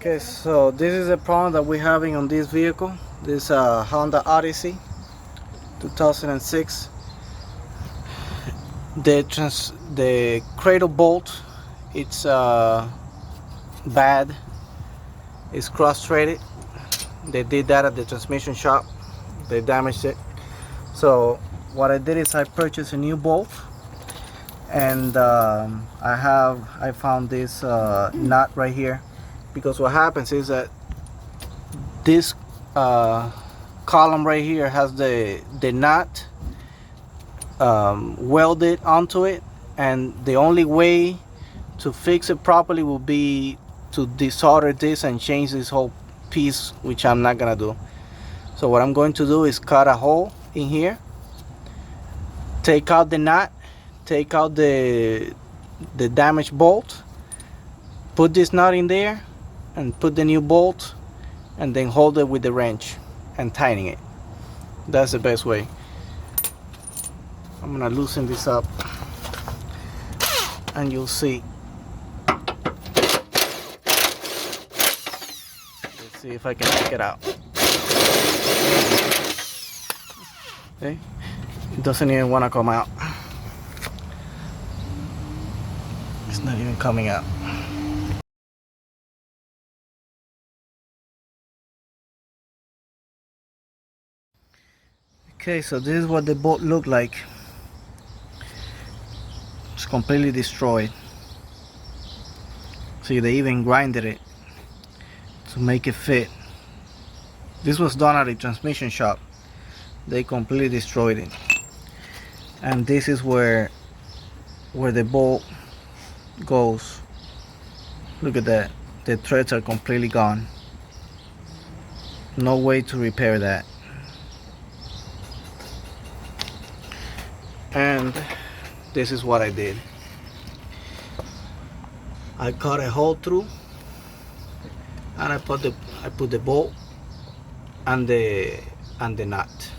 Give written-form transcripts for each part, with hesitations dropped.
Okay, so this is a problem that we're having on this vehicle. This Honda Odyssey 2006. The cradle bolt, it's bad. It's cross-threaded. They did that at the transmission shop. They damaged it. So what I did is I purchased a new bolt, and I found this nut right here, because what happens is that this column right here has the nut welded onto it, and the only way to fix it properly will be to desolder this and change this whole piece, which I'm not gonna do. So what I'm going to do is cut a hole in here, take out the nut, take out the damaged bolt, put this nut in there, and put the new bolt, and then hold it with the wrench and tighten it. That's the best way. I'm gonna loosen this up and you'll see. Let's see if I can take it out. Okay, it doesn't even want to come out. It's not even coming out. Okay, so this is what the bolt looked like. It's completely destroyed. See, they even grinded it to make it fit. This was done at a transmission shop. They completely destroyed it. And this is where the bolt goes. Look at that. The threads are completely gone. No way to repair that. And this is what I did. I cut a hole through, and I put the bolt and the nut.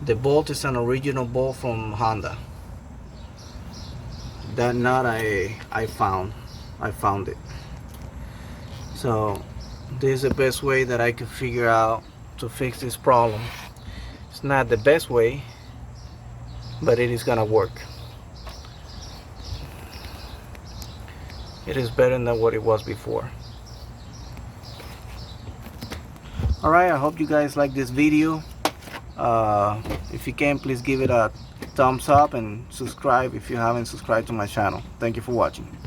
The bolt is an original bolt from Honda. That nut I found it. So this is the best way that I could figure out to fix this problem. It's not the best way, but it is gonna work. It is better than what it was before. Alright, I hope you guys like this video. If you can, please give it a thumbs up and subscribe if you haven't subscribed to my channel. Thank you for watching.